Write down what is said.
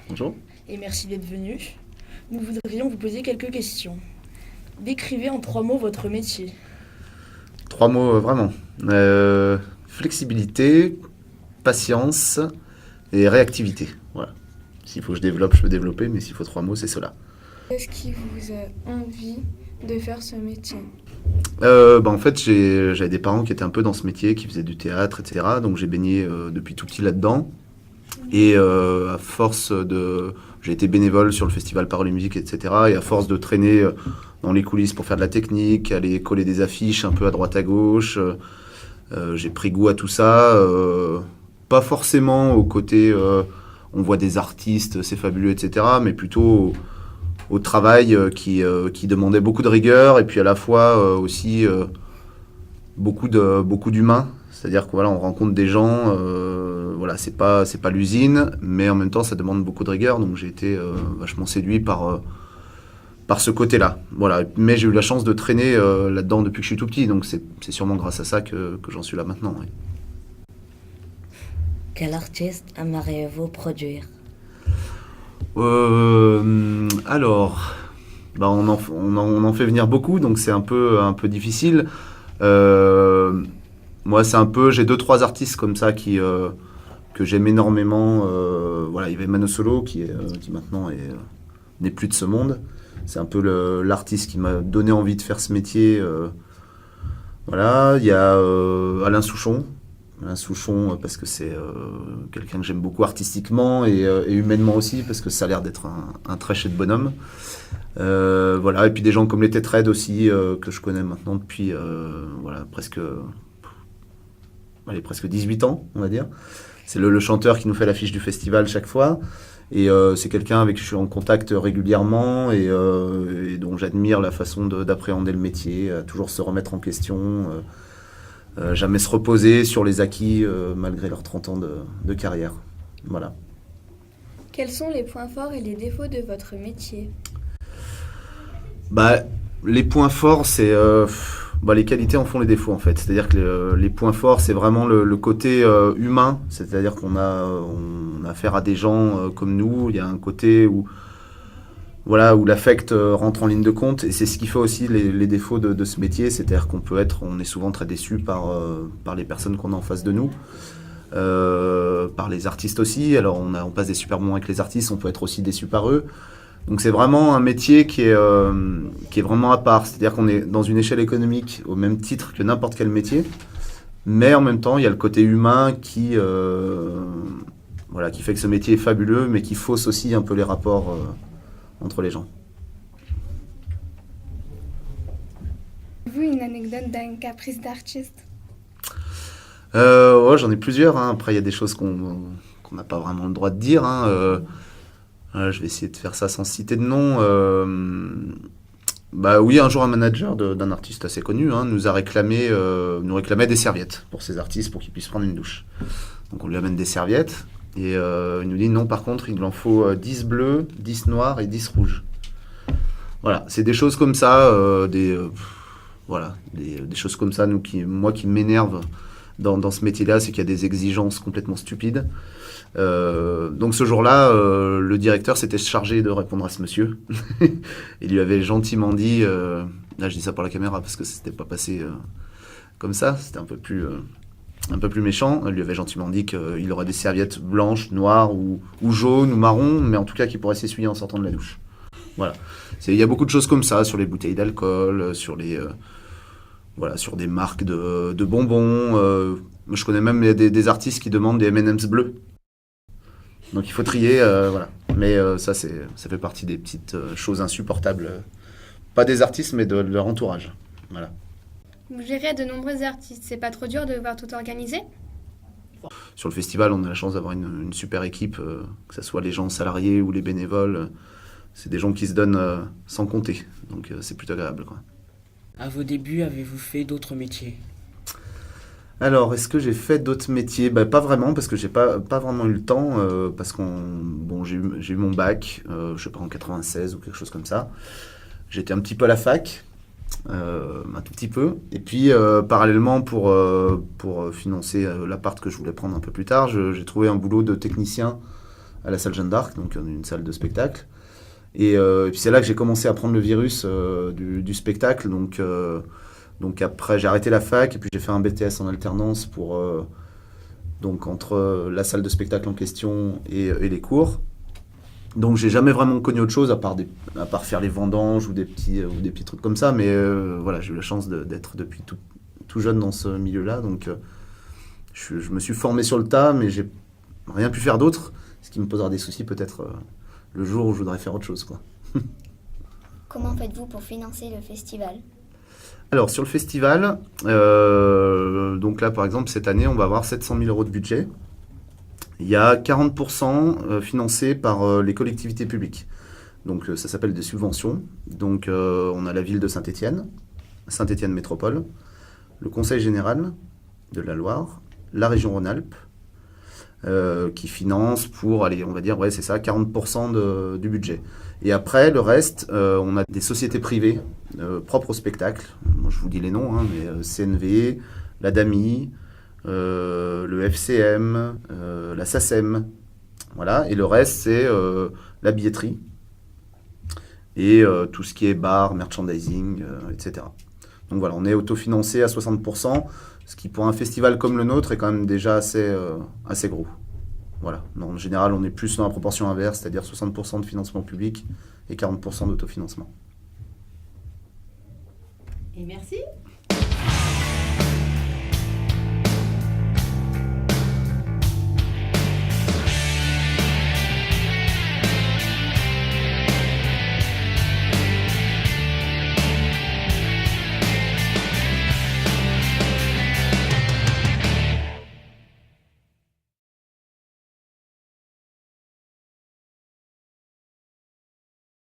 Bonjour. Et merci d'être venu. Nous voudrions vous poser quelques questions. Décrivez en 3 mots votre métier. 3 mots vraiment. Flexibilité, patience et réactivité. Voilà. S'il faut que je développe, je peux développer, mais s'il faut 3 mots, c'est cela. Qu'est-ce qui vous a envie de faire ce métier? En fait, j'avais des parents qui étaient un peu dans ce métier, qui faisaient du théâtre, etc. Donc j'ai baigné depuis tout petit là-dedans. Et à force de... J'ai été bénévole sur le festival Parole et Musique, etc. Et à force de traîner dans les coulisses pour faire de la technique, aller coller des affiches un peu à droite à gauche, j'ai pris goût à tout ça. Pas forcément au côté on voit des artistes, c'est fabuleux, etc. Mais plutôt au travail qui demandait beaucoup de rigueur et puis à la fois aussi beaucoup d'humains. C'est-à-dire que voilà, on rencontre des gens, voilà, c'est pas l'usine, mais en même temps ça demande beaucoup de rigueur, donc j'ai été vachement séduit par ce côté-là. Voilà. Mais j'ai eu la chance de traîner là-dedans depuis que je suis tout petit, donc c'est sûrement grâce à ça que j'en suis là maintenant. Oui. Quel artiste aimeriez-vous produire? Alors, on en fait venir beaucoup, donc c'est un peu difficile. Moi, c'est un peu, j'ai 2-3 artistes comme ça que j'aime énormément. Voilà, il y avait Mano Solo qui maintenant n'est plus de ce monde. C'est un peu l'artiste qui m'a donné envie de faire ce métier. Voilà, il y a Alain Souchon. Alain Souchon, parce que c'est quelqu'un que j'aime beaucoup artistiquement et humainement aussi, parce que ça a l'air d'être un très chouette bonhomme. Voilà, et puis des gens comme les Tetraed aussi, que je connais maintenant depuis voilà, presque 18 ans, on va dire. C'est le chanteur qui nous fait l'affiche du festival chaque fois. Et c'est quelqu'un avec qui je suis en contact régulièrement et dont j'admire la façon d'appréhender le métier, toujours se remettre en question, jamais se reposer sur les acquis malgré leurs 30 ans de carrière. Voilà. Quels sont les points forts et les défauts de votre métier? Les points forts, c'est... les qualités en font les défauts en fait. C'est-à-dire que les points forts, c'est vraiment le côté humain. C'est-à-dire qu'on a affaire à des gens comme nous. Il y a un côté où l'affect rentre en ligne de compte. Et c'est ce qui fait aussi les défauts de ce métier. C'est-à-dire on est souvent très déçu par les personnes qu'on a en face de nous. Par les artistes aussi. Alors on passe des super moments avec les artistes, on peut être aussi déçu par eux. Donc c'est vraiment un métier qui est vraiment à part. C'est-à-dire qu'on est dans une échelle économique au même titre que n'importe quel métier. Mais en même temps, il y a le côté humain qui fait que ce métier est fabuleux, mais qui fausse aussi un peu les rapports entre les gens. Avez-vous une anecdote d'un caprice d'artiste? J'en ai plusieurs. Hein. Après, il y a des choses qu'on n'a pas vraiment le droit de dire. Hein. Je vais essayer de faire ça sans citer de nom. Oui, un jour, un manager d'un artiste assez connu nous réclamait des serviettes pour ses artistes pour qu'ils puissent prendre une douche. Donc, on lui amène des serviettes et il nous dit non, par contre, il en faut 10 bleus, 10 noirs et 10 rouges. Voilà, c'est des choses comme ça, des choses comme ça, qui m'énervent dans ce métier-là, c'est qu'il y a des exigences complètement stupides. Donc ce jour-là, le directeur s'était chargé de répondre à ce monsieur. Il lui avait gentiment dit, là je dis ça pour la caméra parce que c'était pas passé comme ça, c'était un peu plus méchant. Il lui avait gentiment dit qu'il aurait des serviettes blanches, noires ou jaunes ou marron, mais en tout cas qu'il pourrait s'essuyer en sortant de la douche. Voilà. Il y a beaucoup de choses comme ça sur les bouteilles d'alcool, sur des marques de bonbons. Je connais même des artistes qui demandent des M&M's bleus. Donc il faut trier, voilà. Mais ça fait partie des petites choses insupportables. Pas des artistes, mais de leur entourage. Voilà. Vous gérez de nombreux artistes. C'est pas trop dur de devoir tout organiser? Sur le festival, on a la chance d'avoir une super équipe, que ce soit les gens salariés ou les bénévoles. C'est des gens qui se donnent sans compter. Donc c'est plutôt agréable, quoi. À vos débuts, avez-vous fait d'autres métiers? Alors, est-ce que j'ai fait d'autres métiers? Pas vraiment, parce que j'ai pas vraiment eu le temps, parce j'ai eu mon bac, je sais pas, en 96 ou quelque chose comme ça. J'étais un petit peu à la fac, un tout petit peu. Et puis, parallèlement, pour financer l'appart que je voulais prendre un peu plus tard, j'ai trouvé un boulot de technicien à la salle Jeanne d'Arc, donc une salle de spectacle. Et puis c'est là que j'ai commencé à prendre le virus du spectacle. Donc après, j'ai arrêté la fac et puis j'ai fait un BTS en alternance pour donc entre la salle de spectacle en question et les cours. Donc j'ai jamais vraiment connu autre chose à part faire les vendanges ou des petits trucs comme ça. Mais voilà, j'ai eu la chance d'être depuis tout jeune dans ce milieu-là. Donc je me suis formé sur le tas, mais j'ai rien pu faire d'autre. Ce qui me posera des soucis peut-être le jour où je voudrais faire autre chose, quoi. Comment faites-vous pour financer le festival? Alors, sur le festival, donc là, par exemple, cette année, on va avoir 700 000 € de budget. Il y a 40% financés par les collectivités publiques. Donc, ça s'appelle des subventions. Donc, on a la ville de Saint-Étienne, Saint-Étienne Métropole, le Conseil général de la Loire, la région Rhône-Alpes, qui finance pour, allez, on va dire, ouais, c'est ça, 40% du budget. Et après, le reste, on a des sociétés privées propres au spectacle. Moi, je vous dis les noms, hein, mais CNV, la DAMI, le FCM, la SACEM. Voilà. Et le reste, c'est la billetterie et tout ce qui est bar, merchandising, etc. Donc voilà, on est autofinancé à 60%, ce qui pour un festival comme le nôtre est quand même déjà assez gros. Voilà. En général, on est plus dans la proportion inverse, c'est-à-dire 60% de financement public et 40% d'autofinancement. Et merci.